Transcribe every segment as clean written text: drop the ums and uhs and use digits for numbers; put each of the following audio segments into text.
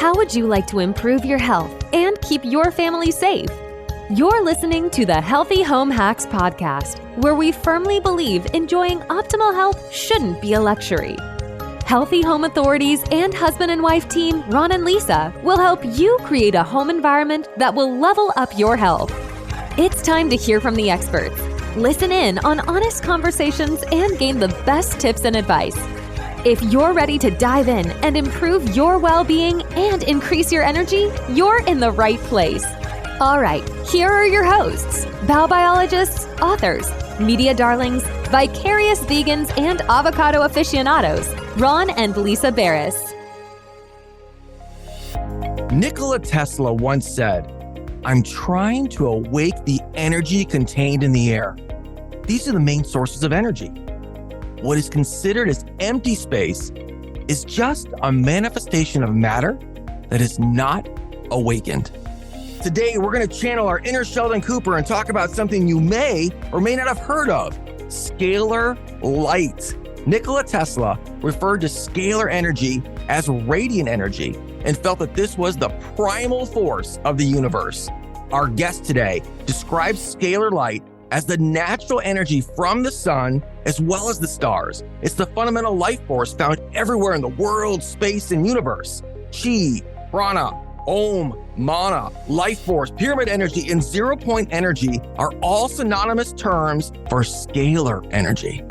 How would you like to improve your health and keep your family safe? You're listening to the Healthy Home Hacks Podcast, where we firmly believe enjoying optimal health shouldn't be a luxury. Healthy Home Authorities and husband and wife team Ron and Lisa will help you create a home environment that will level up your health. It's time to hear from the experts. Listen in on honest conversations and gain the best tips and advice. If you're ready to dive in and improve your well-being and increase your energy, you're in the right place. All right, here are your hosts, biobiologists, authors, media darlings, vicarious vegans, and avocado aficionados, Ron and Lisa Barris. Nikola Tesla once said, "I'm trying to awake the energy contained in the air." These are the main sources of energy. What is considered as empty space is just a manifestation of matter that is not awakened. Today, we're going to channel our inner Sheldon Cooper and talk about something you may or may not have heard of, scalar light. Nikola Tesla referred to scalar energy as radiant energy and felt that this was the primal force of the universe. Our guest today describes scalar light as the natural energy from the sun as well as the stars. It's the fundamental life force found everywhere in the world, space, and universe. Chi, prana, Om, mana, life force, pyramid energy, and zero-point energy are all synonymous terms for scalar energy.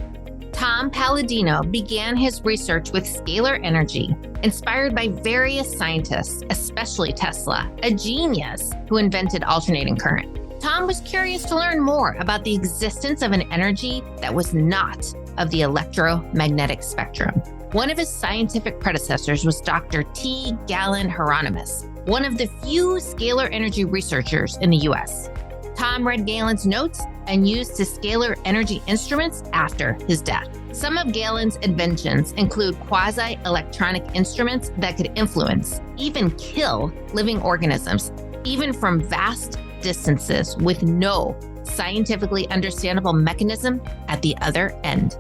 Tom Paladino began his research with scalar energy, inspired by various scientists, especially Tesla, a genius who invented alternating current. Tom was curious to learn more about the existence of an energy that was not of the electromagnetic spectrum. One of his scientific predecessors was Dr. T. Galen Hieronymus, one of the few scalar energy researchers in the US. Tom read Galen's notes and used his scalar energy instruments after his death. Some of Galen's inventions include quasi-electronic instruments that could influence, even kill, living organisms, even from vast distances with no scientifically understandable mechanism at the other end.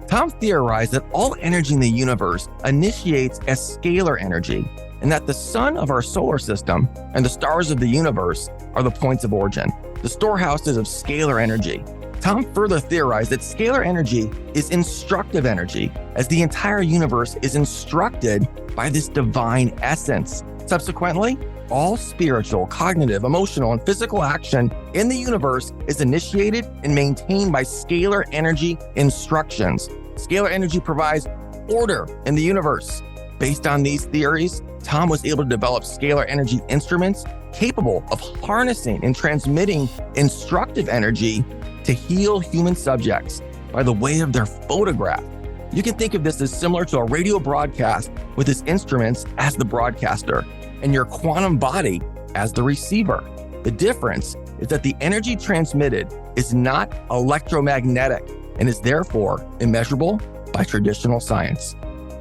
Tom theorized that all energy in the universe initiates as scalar energy, and that the sun of our solar system and the stars of the universe are the points of origin, the storehouses of scalar energy. Tom further theorized that scalar energy is instructive energy, as the entire universe is instructed by this divine essence. Subsequently, all spiritual, cognitive, emotional, and physical action in the universe is initiated and maintained by scalar energy instructions. Scalar energy provides order in the universe. Based on these theories, Tom was able to develop scalar energy instruments capable of harnessing and transmitting instructive energy to heal human subjects by the way of their photograph. You can think of this as similar to a radio broadcast with its instruments as the broadcaster and your quantum body as the receiver. The difference is that the energy transmitted is not electromagnetic and is therefore immeasurable by traditional science.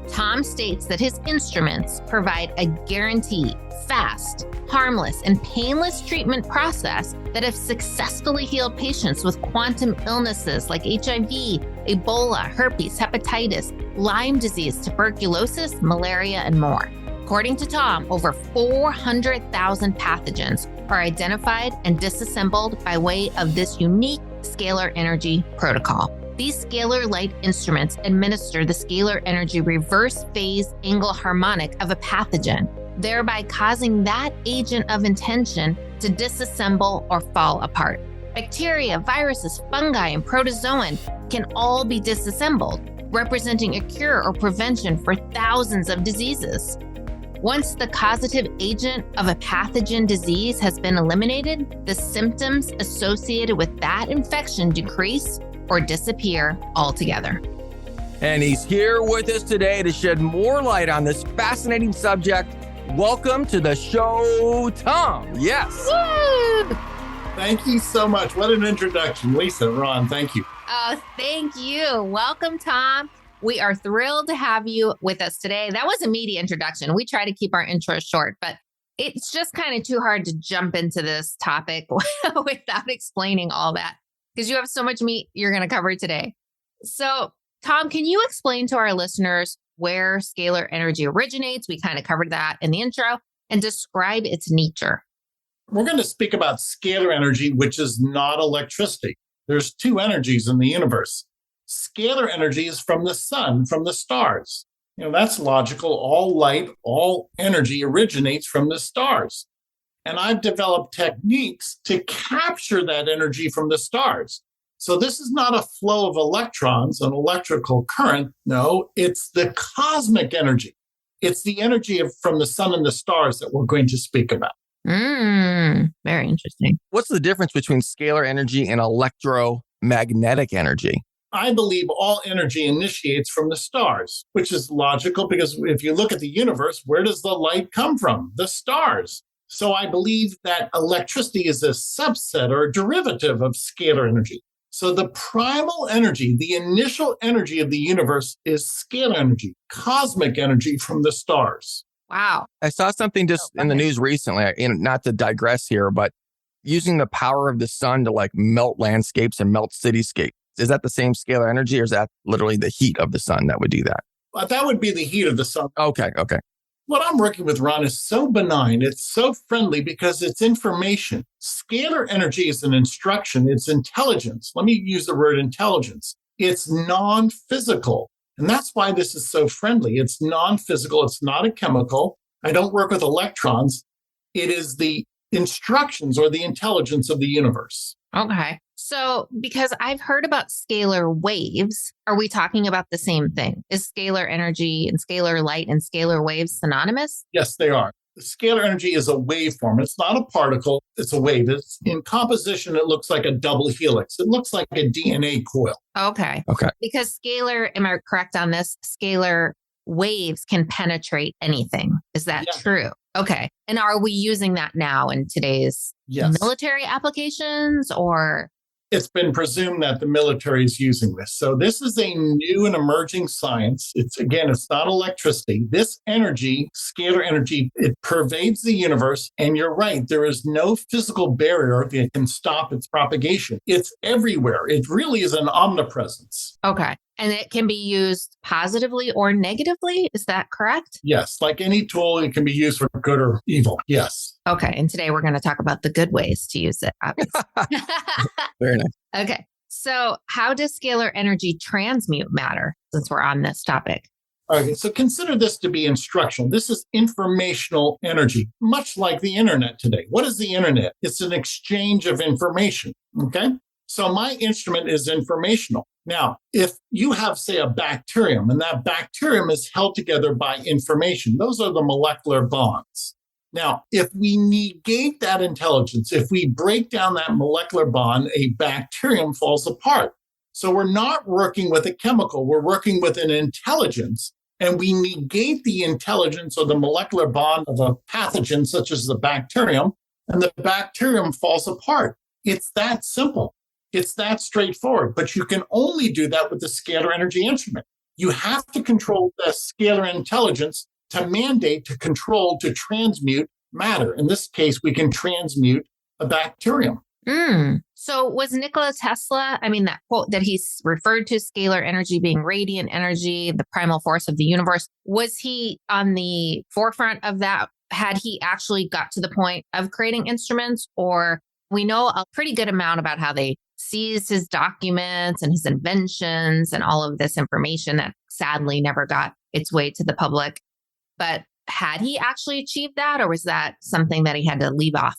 Tom states that his instruments provide a guaranteed, fast, harmless, and painless treatment process that have successfully healed patients with quantum illnesses like HIV, Ebola, herpes, hepatitis, Lyme disease, tuberculosis, malaria, and more. According to Tom, over 400,000 pathogens are identified and disassembled by way of this unique scalar energy protocol. These scalar light instruments administer the scalar energy reverse phase angle harmonic of a pathogen, thereby causing that agent of intention to disassemble or fall apart. Bacteria, viruses, fungi, and protozoan can all be disassembled, representing a cure or prevention for thousands of diseases. Once the causative agent of a pathogen disease has been eliminated, the symptoms associated with that infection decrease or disappear altogether. And he's here with us today to shed more light on this fascinating subject. Welcome to the show, Tom. Yes. Woo! Thank you so much. What an introduction. Lisa, Ron, thank you. Oh, thank you. Welcome, Tom. We are thrilled to have you with us today. That was a meaty introduction. We try to keep our intros short, but it's just kind of too hard to jump into this topic without explaining all that, because you have so much meat you're going to cover today. So, Tom, can you explain to our listeners where scalar energy originates. We kind of covered that in the intro, and describe its nature. We're going to speak about scalar energy, which is not electricity. There's two energies in the universe. Scalar energy is from the sun, from the stars. That's logical. All light, all energy originates from the stars. And I've developed techniques to capture that energy from the stars. So this is not a flow of electrons, an electrical current. No, it's the cosmic energy. It's the energy from the sun and the stars that we're going to speak about. Very interesting. What's the difference between scalar energy and electromagnetic energy? I believe all energy initiates from the stars, which is logical because if you look at the universe, where does the light come from? The stars. So I believe that electricity is a subset or a derivative of scalar energy. So the primal energy, the initial energy of the universe is scalar energy, cosmic energy from the stars. Wow. I saw something just in the news recently, and not to digress here, but using the power of the sun to like melt landscapes and melt cityscapes. Is that the same scalar energy, or is that literally the heat of the sun that would do that? That would be the heat of the sun. Okay. What I'm working with, Ron, is so benign. It's so friendly because it's information. Scalar energy is an instruction. It's intelligence. Let me use the word intelligence. It's non-physical. And that's why this is so friendly. It's non-physical. It's not a chemical. I don't work with electrons. It is the instructions or the intelligence of the universe. Okay. So because I've heard about scalar waves, are we talking about the same thing? Is scalar energy and scalar light and scalar waves synonymous? Yes, they are. Scalar energy is a waveform. It's not a particle. It's a wave. It's in composition. It looks like a double helix. It looks like a DNA coil. Okay. Because scalar, am I correct on this? Scalar waves can penetrate anything. Is that true? Okay. And are we using that now in today's military applications, or? It's been presumed that the military is using this. So this is a new and emerging science. It's not electricity. This energy, scalar energy, it pervades the universe. And you're right, there is no physical barrier that can stop its propagation. It's everywhere. It really is an omnipresence. Okay. And it can be used positively or negatively. Is that correct? Yes. Like any tool, it can be used for good or evil. Yes. Okay. And today we're going to talk about the good ways to use it, obviously. Very nice. Okay. So how does scalar energy transmute matter, since we're on this topic? Okay. So consider this to be instructional. This is informational energy, much like the internet today. What is the internet? It's an exchange of information. Okay. So my instrument is informational. Now, if you have, say, a bacterium, and that bacterium is held together by information, those are the molecular bonds. Now, if we negate that intelligence, if we break down that molecular bond, a bacterium falls apart. So we're not working with a chemical, we're working with an intelligence, and we negate the intelligence or the molecular bond of a pathogen such as the bacterium, and the bacterium falls apart. It's that simple. It's that straightforward, but you can only do that with the scalar energy instrument. You have to control the scalar intelligence to mandate, to control, to transmute matter. In this case, we can transmute a bacterium. So was Nikola Tesla, that quote that he's referred to scalar energy being radiant energy, the primal force of the universe, was he on the forefront of that? Had he actually got to the point of creating instruments? Or we know a pretty good amount about how they seized his documents and his inventions and all of this information that sadly never got its way to the public. But had he actually achieved that, or was that something that he had to leave off?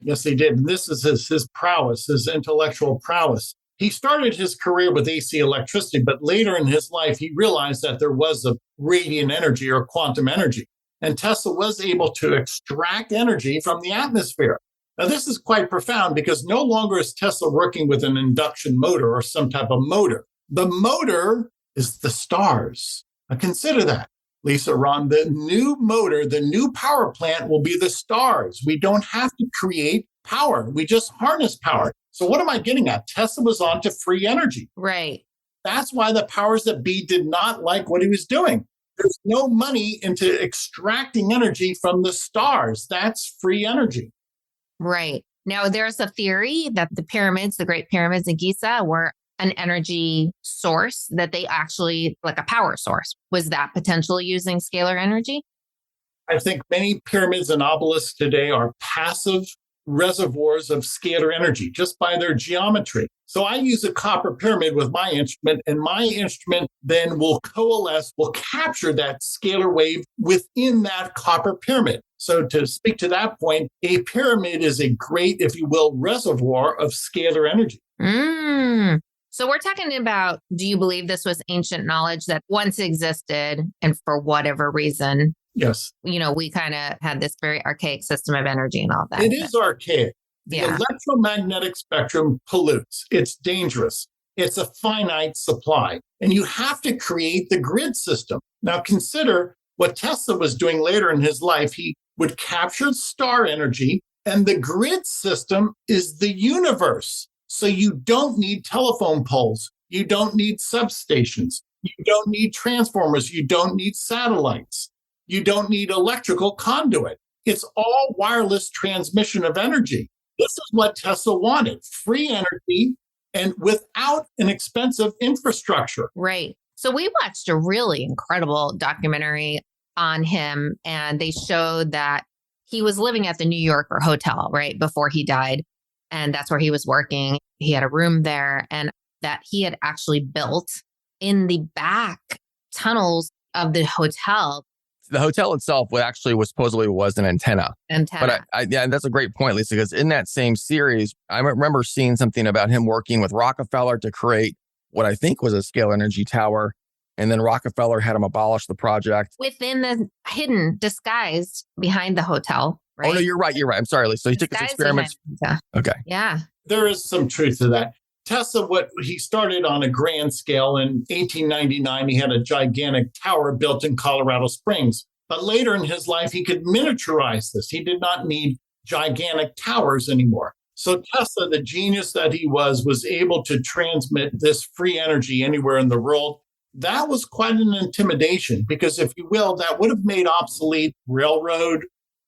Yes, he did. And this is his prowess, his intellectual prowess. He started his career with AC electricity, but later in his life, he realized that there was a radiant energy or quantum energy. And Tesla was able to extract energy from the atmosphere. Now, this is quite profound because no longer is Tesla working with an induction motor or some type of motor. The motor is the stars. Now, consider that. Lisa, Ron, the new motor, the new power plant will be the stars. We don't have to create power. We just harness power. So what am I getting at? Tesla was on to free energy. Right. That's why the powers that be did not like what he was doing. There's no money into extracting energy from the stars. That's free energy. Right. Now, there's a theory that the pyramids, the Great Pyramids in Giza, were an energy source that they actually, like a power source? Was that potentially using scalar energy? I think many pyramids and obelisks today are passive reservoirs of scalar energy just by their geometry. So I use a copper pyramid with my instrument, and my instrument then will capture that scalar wave within that copper pyramid. So to speak to that point, a pyramid is a great, if you will, reservoir of scalar energy. So we're talking about, do you believe this was ancient knowledge that once existed and for whatever reason, yes, we kind of had this very archaic system of energy and all that? It is archaic. The electromagnetic spectrum pollutes. It's dangerous. It's a finite supply. And you have to create the grid system. Now consider what Tesla was doing later in his life. He would capture star energy, and the grid system is the universe. So you don't need telephone poles. You don't need substations. You don't need transformers. You don't need satellites. You don't need electrical conduit. It's all wireless transmission of energy. This is what Tesla wanted, free energy and without an expensive infrastructure. Right. So we watched a really incredible documentary on him, and they showed that he was living at the New Yorker hotel, right, before he died. And that's where he was working. He had a room there, and that he had actually built in the back tunnels of the hotel. The hotel itself supposedly was an antenna. But that's a great point, Lisa, because in that same series, I remember seeing something about him working with Rockefeller to create what I think was a scalar energy tower. And then Rockefeller had him abolish the project. Within the hidden, disguised behind the hotel, right? Oh, no, you're right. I'm sorry, Lisa. So he took his experiments. Okay. Yeah. There is some truth to that. Tesla, he started on a grand scale in 1899. He had a gigantic tower built in Colorado Springs. But later in his life, he could miniaturize this. He did not need gigantic towers anymore. So Tesla, the genius that he was able to transmit this free energy anywhere in the world. That was quite an intimidation because, if you will, that would have made obsolete railroad,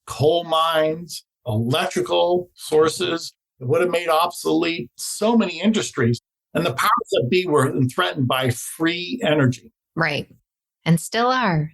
coal mines, electrical sources. It would have made obsolete so many industries. And the powers that be were threatened by free energy. Right. And still are.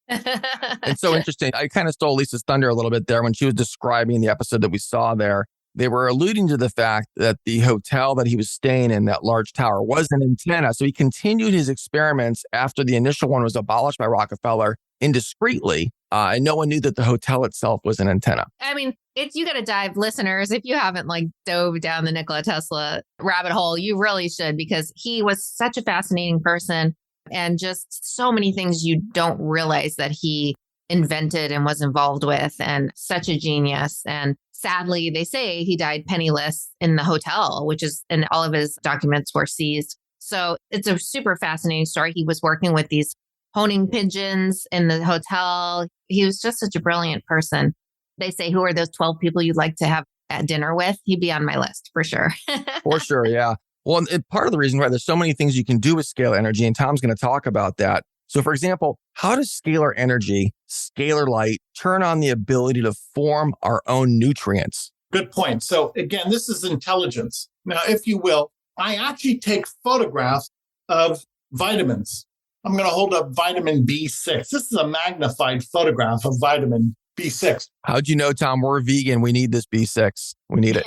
It's so interesting. I kind of stole Lisa's thunder a little bit there when she was describing the episode that we saw there. They were alluding to the fact that the hotel that he was staying in, that large tower, was an antenna. So he continued his experiments after the initial one was abolished by Rockefeller indiscreetly. And no one knew that the hotel itself was an antenna. I mean, you got to dive, listeners. If you haven't dove down the Nikola Tesla rabbit hole, you really should, because he was such a fascinating person and just so many things you don't realize that he invented and was involved with, and such a genius. And sadly, they say he died penniless in the hotel, and all of his documents were seized. So it's a super fascinating story. He was working with these honing pigeons in the hotel. He was just such a brilliant person. They say, who are those 12 people you'd like to have at dinner with? He'd be on my list for sure. For sure, yeah. Well, and part of the reason why there's so many things you can do with scalar energy, and Tom's going to talk about that. So for example, how does scalar energy, scalar light, turn on the ability to form our own nutrients? Good point. So again, this is intelligence. Now, if you will, I actually take photographs of vitamins. I'm going to hold up vitamin B6. This is a magnified photograph of vitamin B6. How'd you know, Tom? We're vegan. We need this B6. We need it.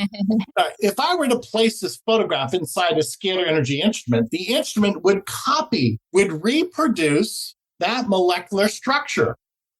If I were to place this photograph inside a scalar energy instrument, the instrument would reproduce that molecular structure.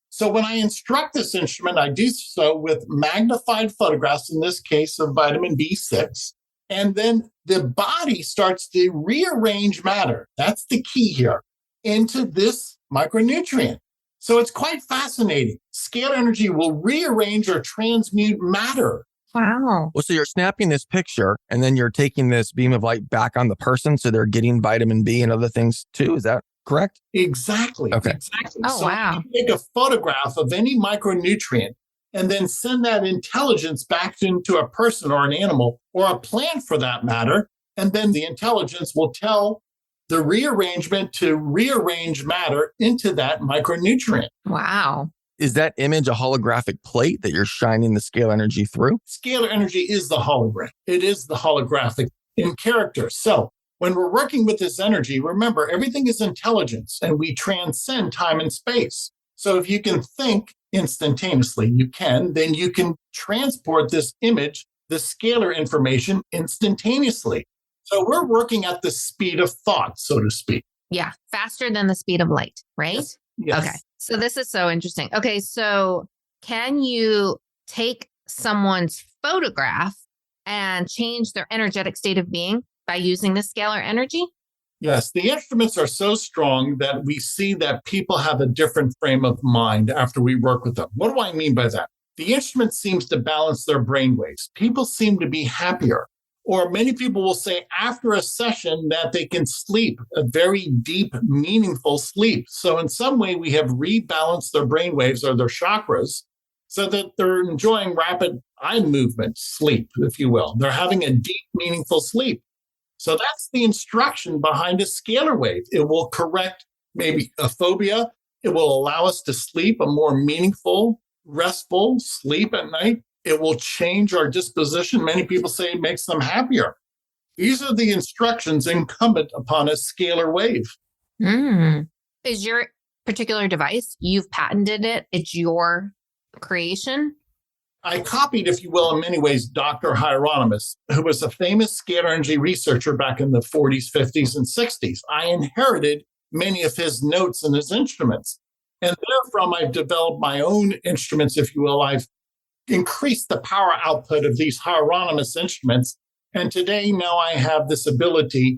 So when I instruct this instrument, I do so with magnified photographs, in this case of vitamin B6. And then the body starts to rearrange matter. That's the key here, into this micronutrient. So it's quite fascinating. Scalar energy will rearrange or transmute matter. Wow. Well, so you're snapping this picture and then you're taking this beam of light back on the person, so they're getting vitamin B and other things too. Is that correct? Exactly. Okay. Exactly. Oh, so wow. you take a photograph of any micronutrient and then send that intelligence back into a person or an animal or a plant for that matter. And then the intelligence will tell the rearrangement to rearrange matter into that micronutrient. Wow. Is that image a holographic plate that you're shining the scalar energy through? Scalar energy is the hologram. It is the holographic in character. So When we're working with this energy, remember, everything is intelligence and we transcend time and space. So if you can think instantaneously, then you can transport this image, the scalar information instantaneously. So we're working at the speed of thought, so to speak. Yeah. Faster than the speed of light, right? Yes. Okay. So this is so interesting. Okay. So can you take someone's photograph and change their energetic state of being by using the scalar energy? Yes, the instruments are so strong that we see that people have a different frame of mind after we work with them. What do I mean by that? The instrument seems to balance their brain waves. People seem to be happier. Or many people will say after a session that they can sleep, a very deep, meaningful sleep. So in some way, we have rebalanced their brain waves or their chakras so that they're enjoying rapid eye movement, sleep, if you will. They're having a deep, meaningful sleep. So that's the instruction behind a scalar wave. It will correct maybe a phobia. It will allow us to sleep a more meaningful, restful sleep at night. It will change our disposition. Many people say it makes them happier. These are the instructions incumbent upon a scalar wave. Is your particular device, you've patented it, it's your creation? I copied, if you will, in many ways, Dr. Hieronymus, who was a famous scalar energy researcher back in the 40s, 50s, and 60s. I inherited many of his notes and his instruments. And therefrom, I've developed my own instruments, if you will. I've increased the power output of these Hieronymus instruments. And today, now I have this ability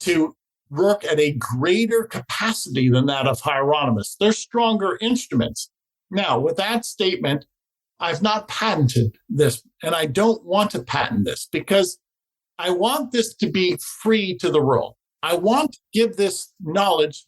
to work at a greater capacity than that of Hieronymus. They're stronger instruments. Now, with that statement, I've not patented this, and I don't want to patent this because I want this to be free to the world. I want to give this knowledge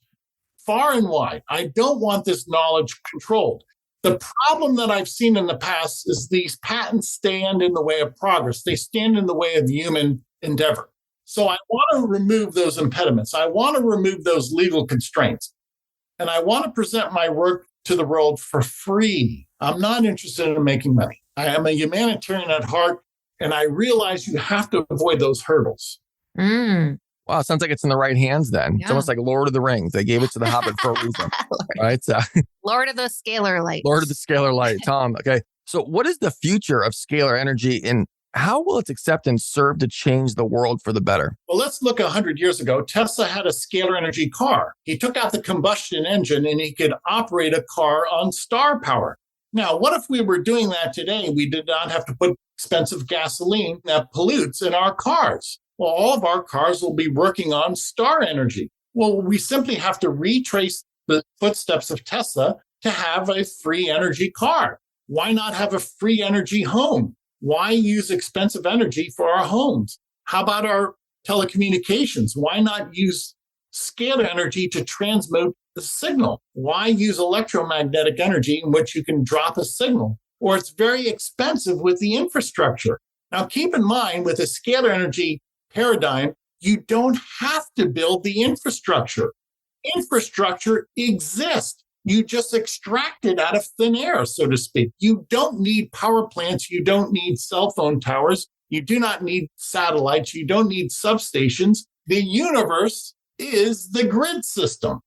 far and wide. I don't want this knowledge controlled. The problem that I've seen in the past is these patents stand in the way of progress. They stand in the way of human endeavor. So I want to remove those impediments. I want to remove those legal constraints. And I want to present my work to the world for free. I'm not interested in making money. I am a humanitarian at heart, and I realize you have to avoid those hurdles. Wow, it sounds like it's in the right hands then. Yeah. It's almost like Lord of the Rings. They gave it to the Hobbit for a reason. Right? So, Lord of the Scalar Light. Lord of the Scalar Light, Tom. Okay. So what is the future of scalar energy and how will its acceptance serve to change the world for the better? Well, let's look 100 years ago. Tesla had a scalar energy car. He took out the combustion engine and he could operate a car on star power. Now, what if we were doing that today? We did not have to put expensive gasoline that pollutes in our cars. Well, all of our cars will be working on star energy. Well, we simply have to retrace the footsteps of Tesla to have a free energy car. Why not have a free energy home? Why use expensive energy for our homes? How about our telecommunications? Why not use scalar energy to transmit the signal? Why use electromagnetic energy in which you can drop a signal? Or it's very expensive with the infrastructure. Now, keep in mind, with a scalar energy paradigm, you don't have to build the infrastructure. Infrastructure exists. You just extract it out of thin air, so to speak. You don't need power plants. You don't need cell phone towers. You do not need satellites. You don't need substations. The universe is the grid system.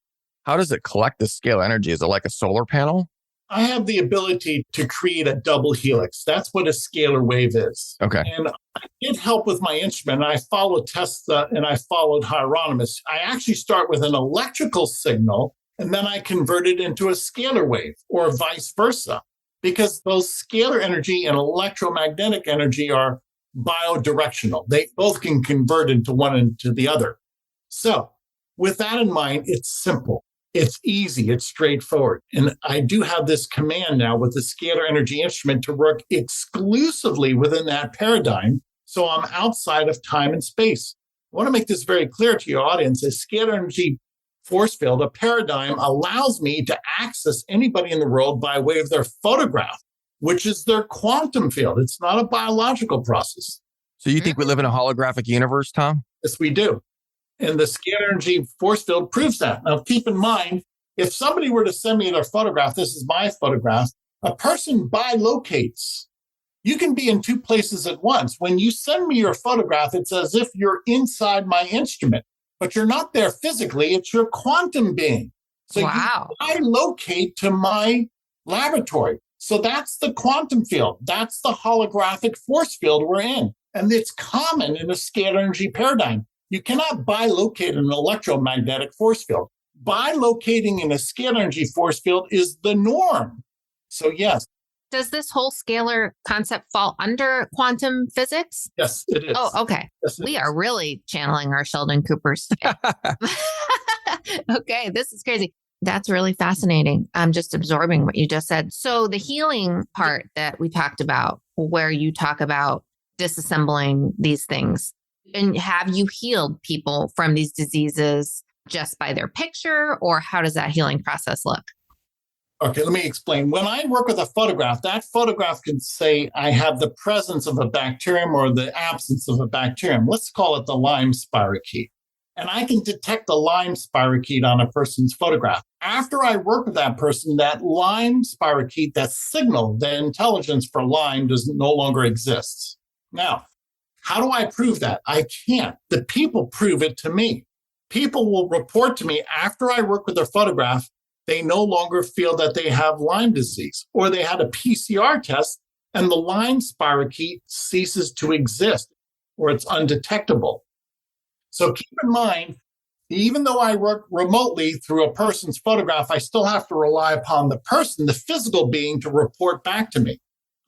How does it collect the scalar energy? Is it like a solar panel? I have the ability to create a double helix. That's what a scalar wave is. Okay. And I did help with my instrument. I followed Tesla and I followed Hieronymus. I actually start with an electrical signal and then I convert it into a scalar wave or vice versa, because both scalar energy and electromagnetic energy are bidirectional. They both can convert into one into the other. So with that in mind, it's simple. It's easy. It's straightforward. And I do have this command now with the scalar energy instrument to work exclusively within that paradigm. So I'm outside of time and space. I want to make this very clear to your audience. A scalar energy force field, a paradigm, allows me to access anybody in the world by way of their photograph, which is their quantum field. It's not a biological process. So you think we live in a holographic universe, Tom? Yes, we do. And the scalar energy force field proves that. Now, keep in mind, if somebody were to send me their photograph, this is my photograph, a person bilocates. You can be in two places at once. When you send me your photograph, it's as if you're inside my instrument, but you're not there physically. It's your quantum being. So Wow. I locate to my laboratory. So that's the quantum field. That's the holographic force field we're in. And it's common in a scalar energy paradigm. You cannot bilocate an electromagnetic force field. Bilocating in a scalar energy force field is the norm. So yes. Does this whole scalar concept fall under quantum physics? Yes, it is. Oh, okay. Yes, we are really channeling our Sheldon Coopers today. Okay, this is crazy. That's really fascinating. I'm just absorbing what you just said. So the healing part that we talked about, where you talk about disassembling these things, and have you healed people from these diseases just by their picture, or how does that healing process look? Okay, let me explain. When I work with a photograph, that photograph can say I have the presence of a bacterium or the absence of a bacterium. Let's call it the Lyme spirochete. And I can detect the Lyme spirochete on a person's photograph. After I work with that person, that Lyme spirochete, that signal, the intelligence for Lyme no longer exists. Now, how do I prove that? I can't. The people prove it to me. People will report to me after I work with their photograph, they no longer feel that they have Lyme disease, or they had a PCR test and the Lyme spirochete ceases to exist, or it's undetectable. So keep in mind, even though I work remotely through a person's photograph, I still have to rely upon the person, the physical being, to report back to me.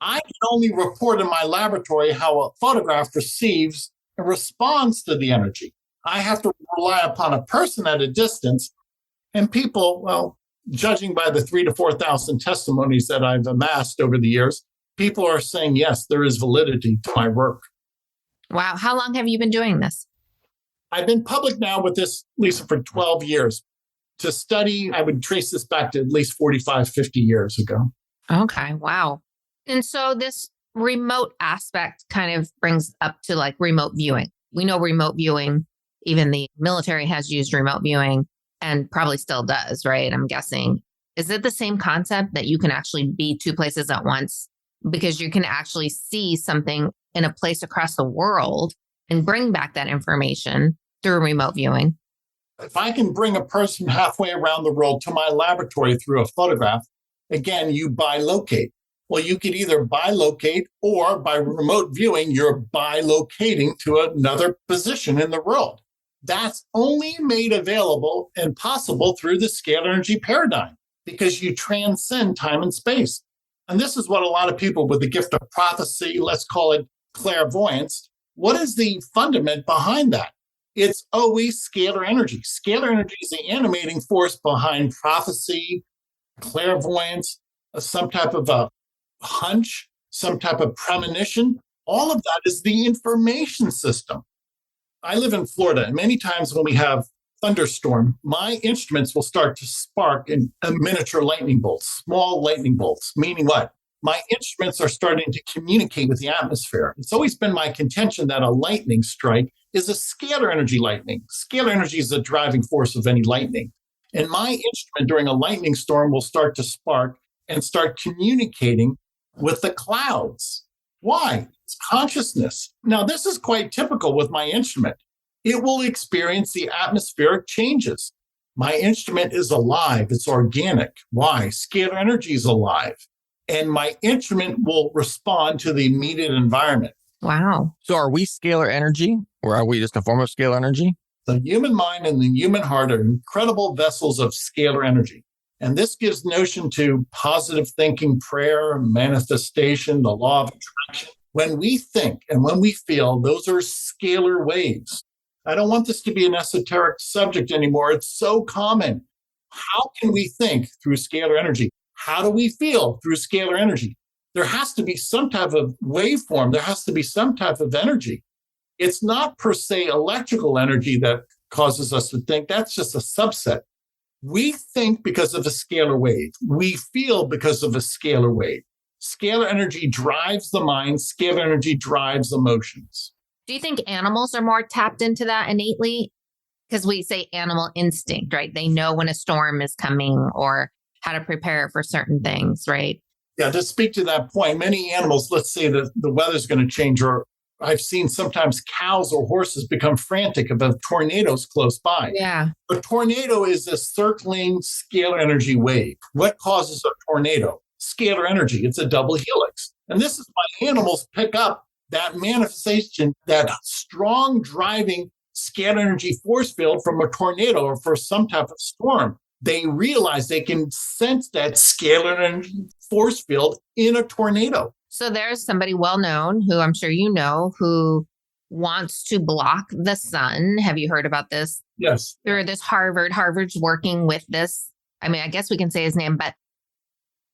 I can only report in my laboratory how a photograph receives and responds to the energy. I have to rely upon a person at a distance, and people, well, judging by the 3,000 to 4,000 testimonies that I've amassed over the years, people are saying, yes, there is validity to my work. Wow. How long have you been doing this? I've been public now with this, Lisa, for 12 years. To study, I would trace this back to at least 45, 50 years ago. Okay. Wow. And so this remote aspect kind of brings up to like remote viewing. We know remote viewing, even the military has used remote viewing and probably still does, right? I'm guessing. Is it the same concept that you can actually be two places at once because you can actually see something in a place across the world and bring back that information through remote viewing? If I can bring a person halfway around the world to my laboratory through a photograph, again, you bilocate. Well, you could either bilocate, or by remote viewing, you're bilocating to another position in the world. That's only made available and possible through the scalar energy paradigm, because you transcend time and space. And this is what a lot of people with the gift of prophecy, let's call it clairvoyance, what is the fundament behind that? It's always scalar energy. Scalar energy is the animating force behind prophecy, clairvoyance, some type of a hunch, some type of premonition. All of that is the information system. I live in Florida, and many times when we have thunderstorm, my instruments will start to spark in a miniature lightning bolts, small lightning bolts, meaning what? My instruments are starting to communicate with the atmosphere. It's always been my contention that a lightning strike is a scalar energy lightning. Scalar energy is the driving force of any lightning. And my instrument during a lightning storm will start to spark and start communicating with the clouds. Why? It's consciousness. Now, this is quite typical with my instrument. It will experience the atmospheric changes. My instrument is alive. It's organic. Why? Scalar energy is alive. And my instrument will respond to the immediate environment. Wow. So are we scalar energy, or are we just a form of scalar energy? The human mind and the human heart are incredible vessels of scalar energy. And this gives notion to positive thinking, prayer, manifestation, the law of attraction. When we think and when we feel, those are scalar waves. I don't want this to be an esoteric subject anymore. It's so common. How can we think through scalar energy? How do we feel through scalar energy? There has to be some type of waveform. There has to be some type of energy. It's not per se electrical energy that causes us to think. That's just a subset. We think because of a scalar wave. We feel because of a scalar wave. Scalar energy drives the mind. Scalar energy drives emotions. Do you think animals are more tapped into that innately? Because we say animal instinct, right? They know when a storm is coming or how to prepare for certain things, right? Yeah, to speak to that point, many animals, let's say that the weather's going to change, or I've seen sometimes cows or horses become frantic if a tornado's close by. Yeah. A tornado is a circling scalar energy wave. What causes a tornado? Scalar energy. It's a double helix. And this is why animals pick up that manifestation, that strong driving scalar energy force field from a tornado or for some type of storm. They realize they can sense that scalar energy force field in a tornado. So there's somebody well known who I'm sure you know who wants to block the sun. Have you heard about this? Yes. Through this Harvard's working with this. I mean, I guess we can say his name, but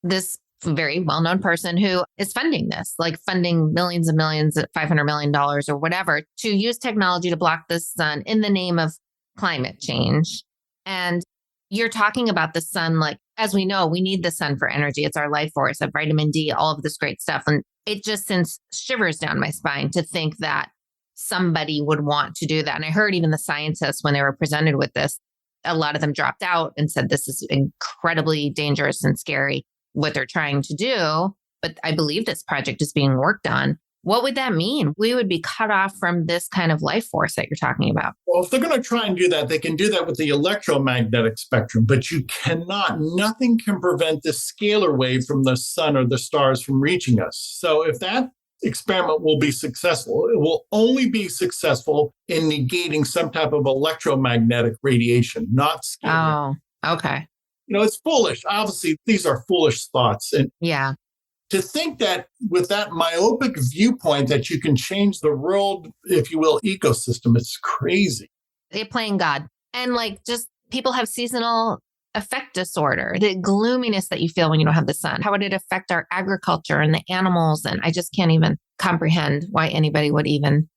this very well-known person who is funding this, like funding millions and millions, $500 million or whatever, to use technology to block the sun in the name of climate change. And you're talking about the sun, like, as we know, we need the sun for energy. It's our life force, of vitamin D, all of this great stuff. And it just sends shivers down my spine to think that somebody would want to do that. And I heard even the scientists, when they were presented with this, a lot of them dropped out and said, this is incredibly dangerous and scary, what they're trying to do. But I believe this project is being worked on. What would that mean? We would be cut off from this kind of life force that you're talking about. Well, if they're going to try and do that, they can do that with the electromagnetic spectrum, but nothing can prevent this scalar wave from the sun or the stars from reaching us. So if that experiment will be successful, it will only be successful in negating some type of electromagnetic radiation, not scalar. Oh, okay. It's foolish. Obviously, these are foolish thoughts. And yeah. To think that with that myopic viewpoint that you can change the world, if you will, ecosystem, it's crazy. They're playing God. And just people have seasonal affect disorder, the gloominess that you feel when you don't have the sun. How would it affect our agriculture and the animals? And I just can't even comprehend why anybody would even.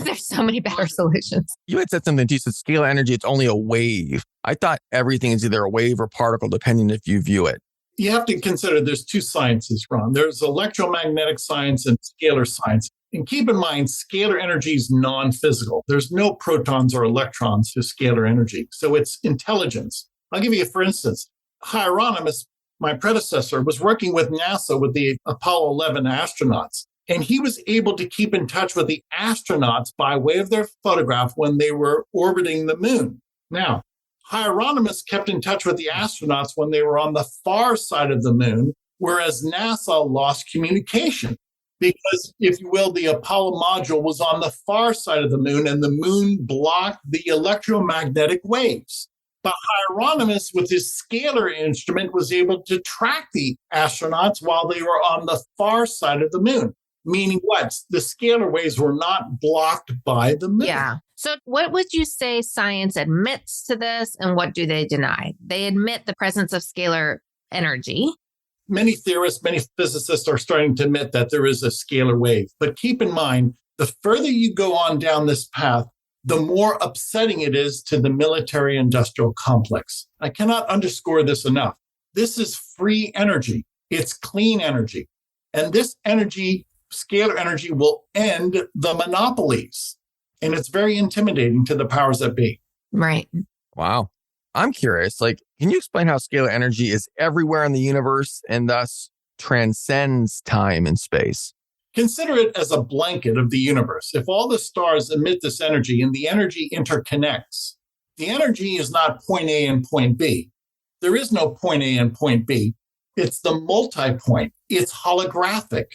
There's so many better solutions. You had said something too. You said scalar energy, it's only a wave. I thought everything is either a wave or particle, depending if you view it. You have to consider there's two sciences, Ron. There's electromagnetic science and scalar science. And keep in mind, scalar energy is non-physical. There's no protons or electrons to scalar energy. So it's intelligence. I'll give you, for instance, Hieronymus, my predecessor, was working with NASA with the Apollo 11 astronauts. And he was able to keep in touch with the astronauts by way of their photograph when they were orbiting the moon. Now, Hieronymus kept in touch with the astronauts when they were on the far side of the moon, whereas NASA lost communication because, if you will, the Apollo module was on the far side of the moon and the moon blocked the electromagnetic waves. But Hieronymus, with his scalar instrument, was able to track the astronauts while they were on the far side of the moon. Meaning what? The scalar waves were not blocked by the moon. Yeah. So what would you say science admits to this and what do they deny? They admit the presence of scalar energy. Many theorists, many physicists are starting to admit that there is a scalar wave. But keep in mind, the further you go on down this path, the more upsetting it is to the military-industrial complex. I cannot underscore this enough. This is free energy. It's clean energy. And this energy, scalar energy, will end the monopolies. And it's very intimidating to the powers that be. Right. Wow. I'm curious, can you explain how scalar energy is everywhere in the universe and thus transcends time and space? Consider it as a blanket of the universe. If all the stars emit this energy and the energy interconnects, the energy is not point A and point B. There is no point A and point B. It's the multi-point. It's holographic.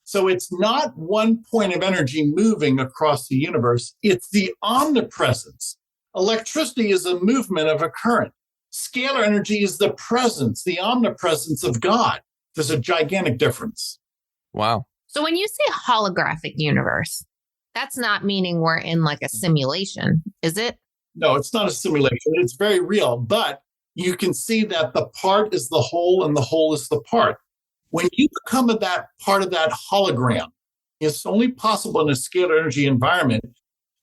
So it's not one point of energy moving across the universe. It's the omnipresence. Electricity is a movement of a current. Scalar energy is the presence, the omnipresence of God. There's a gigantic difference. Wow. So when you say holographic universe, that's not meaning we're in a simulation, is it? No, it's not a simulation. It's very real. But you can see that the part is the whole and the whole is the part. When you become that part of that hologram, it's only possible in a scalar energy environment.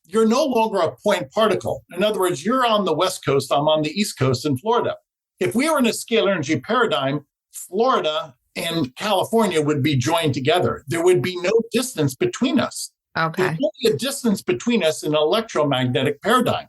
You're no longer a point particle. In other words, you're on the West Coast, I'm on the East Coast in Florida. If we were in a scalar energy paradigm, Florida and California would be joined together. There would be no distance between us. Okay. There's only a distance between us in an electromagnetic paradigm.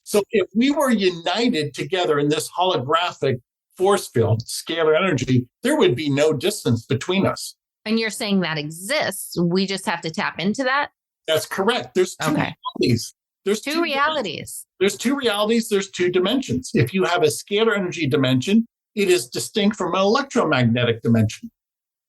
So if we were united together in this holographic force field, scalar energy, there would be no distance between us. And you're saying that exists. We just have to tap into that? That's correct. There's two realities. There's two realities. There's two realities. There's two dimensions. If you have a scalar energy dimension, it is distinct from an electromagnetic dimension.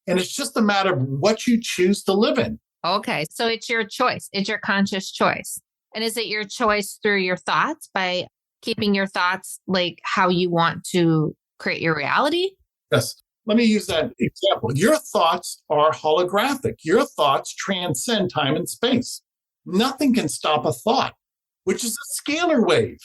And it's just a matter of what you choose to live in. Okay. So it's your choice. It's your conscious choice. And is it your choice through your thoughts by keeping your thoughts like how you want to create your reality? Yes. Let me use that example. Your thoughts are holographic. Your thoughts transcend time and space. Nothing can stop a thought, which is a scalar wave.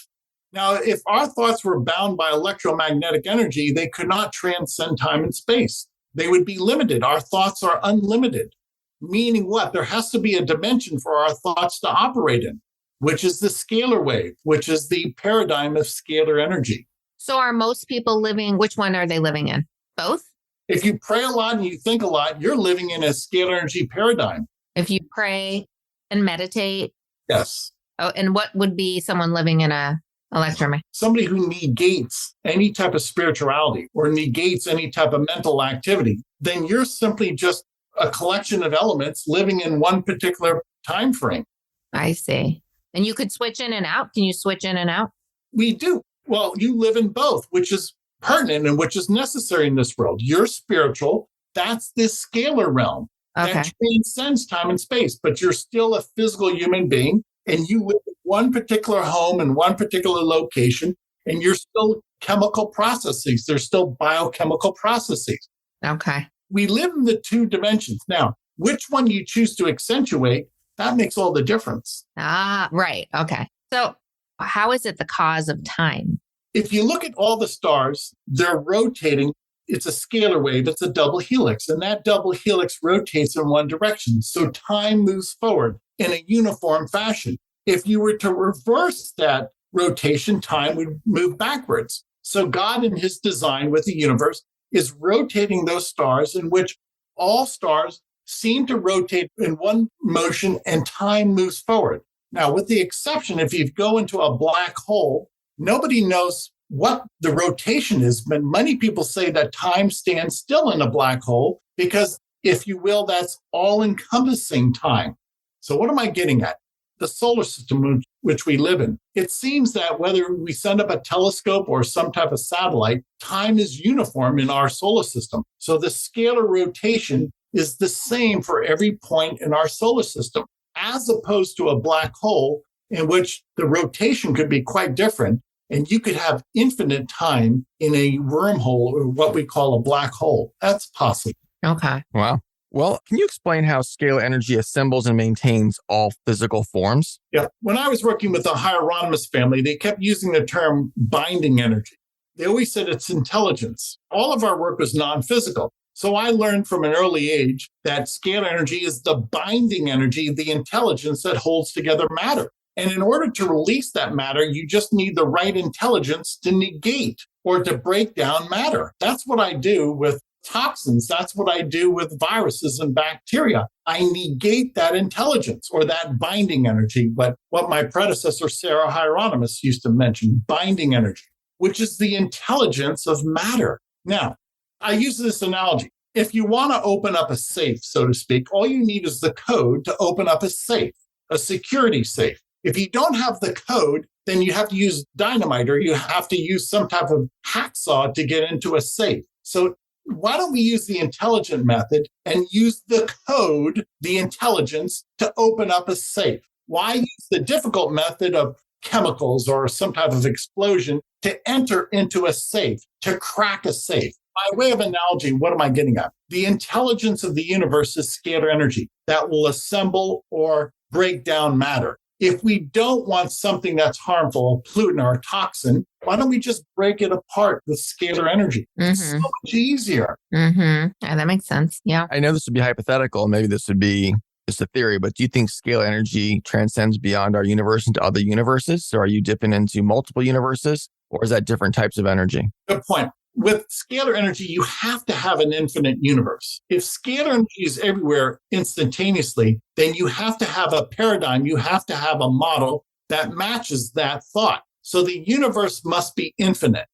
Now, if our thoughts were bound by electromagnetic energy, they could not transcend time and space. They would be limited. Our thoughts are unlimited. Meaning what? There has to be a dimension for our thoughts to operate in, which is the scalar wave, which is the paradigm of scalar energy. So are most people living, which one are they living in? Both? If you pray a lot and you think a lot, you're living in a scalar energy paradigm. If you pray and meditate? Yes. Oh, and what would be someone living in a electromagnetic? Somebody who negates any type of spirituality or negates any type of mental activity, then you're simply just a collection of elements living in one particular time frame. I see. And you could switch in and out. Can you switch in and out? We do. Well, you live in both, which is pertinent and which is necessary in this world. You're spiritual. That's this scalar realm that transcends time and space, but you're still a physical human being and you live in one particular home in one particular location, and you're still chemical processes. There's still biochemical processes. Okay. We live in the two dimensions. Now, which one you choose to accentuate, that makes all the difference. Ah, right. Okay. So how is it the cause of time? If you look at all the stars, they're rotating. It's a scalar wave. It's a double helix. And that double helix rotates in one direction. So time moves forward in a uniform fashion. If you were to reverse that rotation, time would move backwards. So God in his design with the universe is rotating those stars in which all stars seem to rotate in one motion and time moves forward. Now, with the exception, if you go into a black hole, nobody knows what the rotation is, but many people say that time stands still in a black hole because, if you will, that's all-encompassing time. So what am I getting at? The solar system which we live in. It seems that whether we send up a telescope or some type of satellite, time is uniform in our solar system. So the scalar rotation is the same for every point in our solar system, as opposed to a black hole in which the rotation could be quite different. And you could have infinite time in a wormhole or what we call a black hole. That's possible. Okay. Wow. Well, can you explain how scalar energy assembles and maintains all physical forms? Yeah. When I was working with the Hieronymus family, they kept using the term binding energy. They always said it's intelligence. All of our work was non-physical. So I learned from an early age that scalar energy is the binding energy, the intelligence that holds together matter. And in order to release that matter, you just need the right intelligence to negate or to break down matter. That's what I do with toxins. That's what I do with viruses and bacteria. I negate that intelligence or that binding energy, what my predecessor, Sarah Hieronymus, used to mention, binding energy, which is the intelligence of matter. Now, I use this analogy. If you want to open up a safe, so to speak, all you need is the code to open up a safe, a security safe. If you don't have the code, then you have to use dynamite or you have to use some type of hacksaw to get into a safe. So why don't we use the intelligent method and use the code, the intelligence, to open up a safe? Why use the difficult method of chemicals or some type of explosion to enter into a safe, to crack a safe? By way of analogy, what am I getting at? The intelligence of the universe is scalar energy that will assemble or break down matter. If we don't want something that's harmful, a pollutant or a toxin, why don't we just break it apart with scalar energy? It's so much easier. Yeah, that makes sense. Yeah. I know this would be hypothetical. Maybe this would be just a theory, but do you think scalar energy transcends beyond our universe into other universes? So are you dipping into multiple universes, or is that different types of energy? Good point. With scalar energy, you have to have an infinite universe. If scalar energy is everywhere instantaneously, then you have to have a paradigm, you have to have a model that matches that thought. So the universe must be infinite.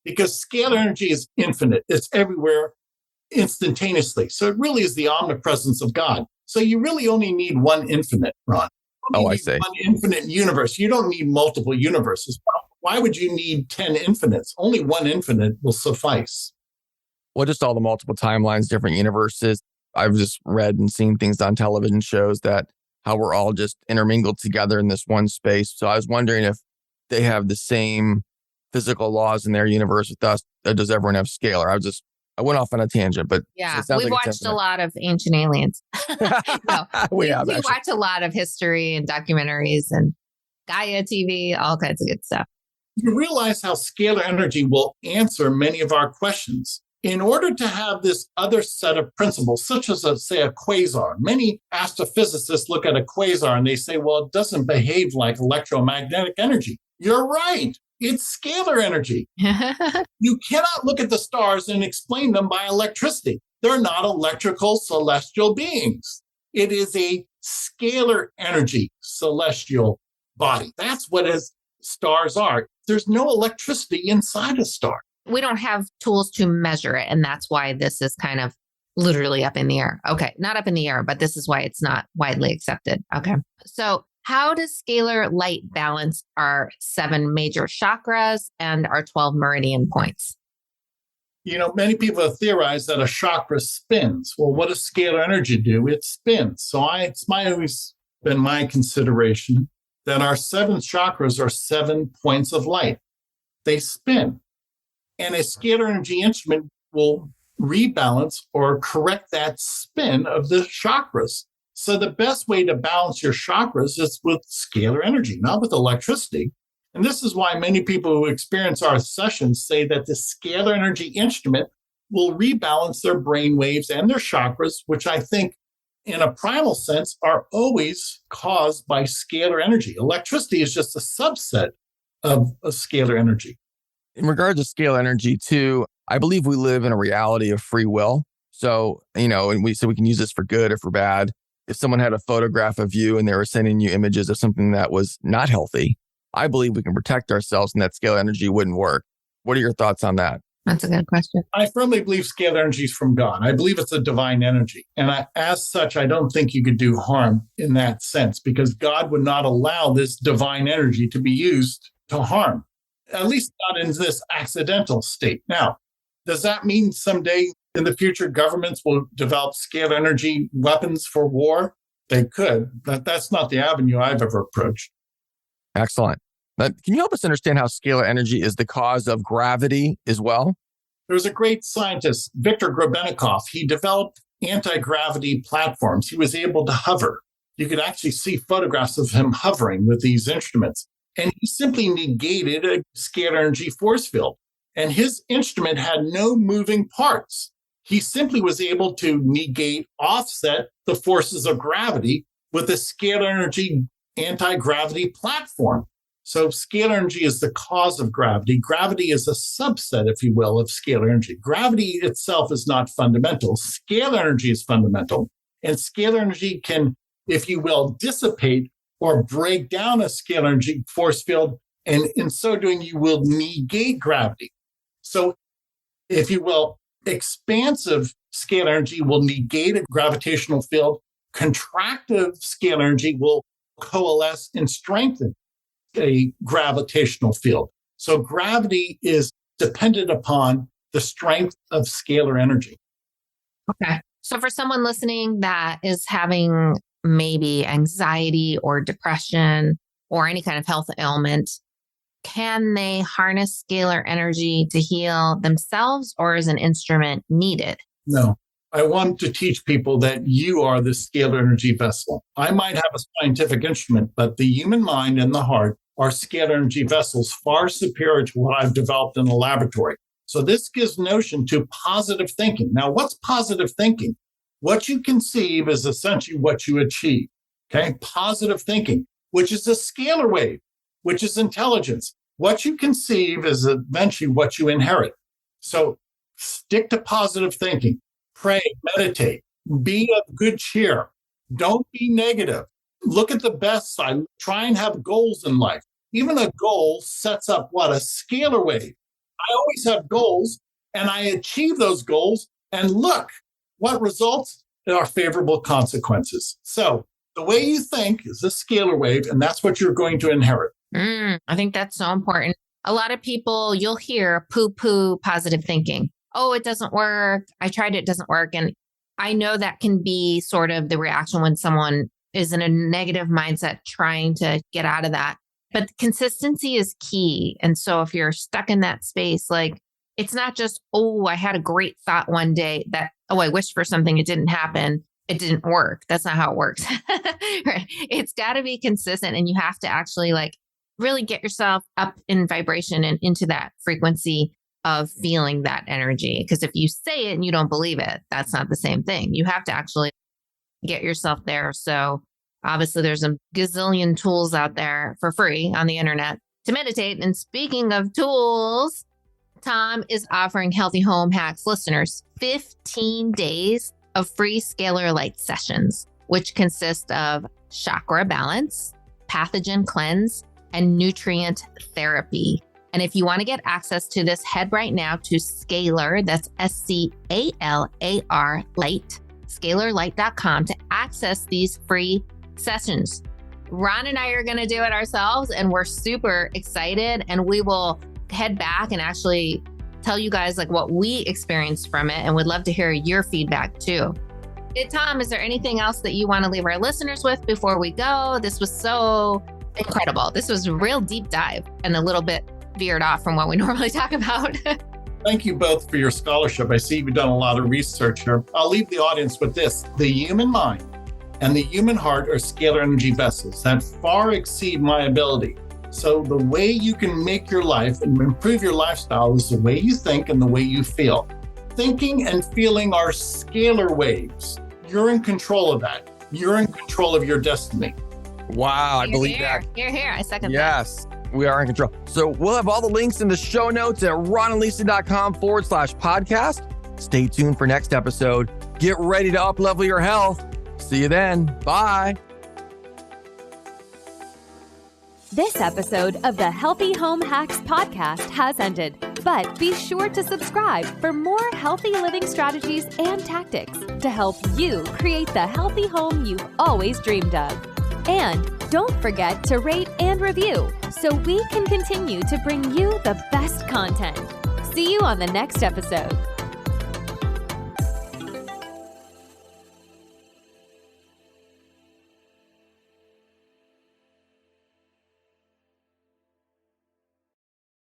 because scalar energy is infinite. It's everywhere instantaneously. So it really is the omnipresence of God. So you really only need one infinite, Ron. Oh, I need see. One infinite universe. You don't need multiple universes. Why would you need 10 infinites? Only one infinite will suffice. Well, just all the multiple timelines, different universes. I've just read and seen things on television shows that how we're all just intermingled together in this one space. So I was wondering if they have the same physical laws in their universe with us. Does everyone have scalar? I went off on a tangent, but yeah, it sounds we've like watched a lot of Ancient Aliens. No, we watch a lot of history and documentaries and Gaia TV, all kinds of good stuff. You realize how scalar energy will answer many of our questions. In order to have this other set of principles, such as, say, a quasar, many astrophysicists look at a quasar and they say, well, it doesn't behave like electromagnetic energy. You're right. It's scalar energy. You cannot look at the stars and explain them by electricity. They're not electrical celestial beings. It is a scalar energy celestial body. That's what stars are. There's no electricity inside a star. We don't have tools to measure it. And that's why this is kind of literally up in the air. Okay. Not up in the air, but this is why it's not widely accepted. Okay. So how does scalar light balance our 7 major chakras and our 12 meridian points? You know, many people have theorized that a chakra spins. Well, what does scalar energy do? It spins. So it's always been my consideration that our 7 chakras are 7 points of light. They spin. And a scalar energy instrument will rebalance or correct that spin of the chakras. So the best way to balance your chakras is with scalar energy, not with electricity. And this is why many people who experience our sessions say that the scalar energy instrument will rebalance their brain waves and their chakras, which I think in a primal sense are always caused by scalar energy. Electricity is just a subset of scalar energy. In regard to scalar energy too, I believe we live in a reality of free will. So, and we can use this for good or for bad. If someone had a photograph of you and they were sending you images of something that was not healthy, I believe we can protect ourselves and that scalar energy wouldn't work. What are your thoughts on that? That's a good question. I firmly believe scalar energy is from God. I believe it's a divine energy. And as such, I don't think you could do harm in that sense because God would not allow this divine energy to be used to harm, at least not in this accidental state. Now, does that mean someday in the future governments will develop scalar energy weapons for war? They could, but that's not the avenue I've ever approached. Excellent. Can you help us understand how scalar energy is the cause of gravity as well? There was a great scientist, Viktor Grebennikov. He developed anti-gravity platforms. He was able to hover. You could actually see photographs of him hovering with these instruments. And he simply negated a scalar energy force field. And his instrument had no moving parts. He simply was able to offset the forces of gravity with a scalar energy anti-gravity platform. So scalar energy is the cause of gravity. Gravity is a subset, if you will, of scalar energy. Gravity itself is not fundamental. Scalar energy is fundamental. And scalar energy can, if you will, dissipate or break down a scalar energy force field. And in so doing, you will negate gravity. So, if you will, expansive scalar energy will negate a gravitational field. Contractive scalar energy will coalesce and strengthen a gravitational field. So gravity is dependent upon the strength of scalar energy. Okay. So for someone listening that is having maybe anxiety or depression or any kind of health ailment, can they harness scalar energy to heal themselves, or is an instrument needed? No. I want to teach people that you are the scalar energy vessel. I might have a scientific instrument, but the human mind and the heart are scalar energy vessels far superior to what I've developed in the laboratory. So this gives notion to positive thinking. Now, what's positive thinking? What you conceive is essentially what you achieve. Okay, positive thinking, which is a scalar wave, which is intelligence. What you conceive is eventually what you inherit. So stick to positive thinking. Pray, meditate, be of good cheer. Don't be negative. Look at the best side. Try and have goals in life. Even a goal sets up what? A scalar wave. I always have goals and I achieve those goals. And look, what results are favorable consequences. So the way you think is a scalar wave, and that's what you're going to inherit. I think that's so important. A lot of people, you'll hear poo-poo positive thinking. Oh, it doesn't work. I tried it, it doesn't work. And I know that can be sort of the reaction when someone is in a negative mindset trying to get out of that. But consistency is key. And so if you're stuck in that space, like it's not just, oh, I had a great thought one day that, oh, I wished for something, it didn't happen. It didn't work. That's not how it works. Right? It's got to be consistent, and you have to actually like really get yourself up in vibration and into that frequency of feeling that energy. Because if you say it and you don't believe it, that's not the same thing. You have to actually get yourself there. So obviously there's a gazillion tools out there for free on the internet to meditate. And speaking of tools, Tom is offering Healthy Home Hacks listeners 15 days of free scalar light sessions, which consist of chakra balance, pathogen cleanse, and nutrient therapy. And if you want to get access to this, head right now to Scalar, that's SCALAR light, scalarlight.com to access these free sessions. Ron and I are going to do it ourselves, and we're super excited, and we will head back and actually tell you guys like what we experienced from it, and would love to hear your feedback too. Tom, is there anything else that you want to leave our listeners with before we go? This was so incredible. This was a real deep dive and a little bit veered off from what we normally talk about. Thank you both for your scholarship. I see you've done a lot of research here. I'll leave the audience with this. The human mind and the human heart are scalar energy vessels that far exceed my ability. So the way you can make your life and improve your lifestyle is the way you think and the way you feel. Thinking and feeling are scalar waves. You're in control of that. You're in control of your destiny. Wow, I believe that. Here. I second that. Yes, we are in control. So we'll have all the links in the show notes at ronandlisa.com/podcast. Stay tuned for next episode. Get ready to up-level your health. See you then. Bye. This episode of the Healthy Home Hacks podcast has ended, but be sure to subscribe for more healthy living strategies and tactics to help you create the healthy home you've always dreamed of. And don't forget to rate and review so we can continue to bring you the best content. See you on the next episode.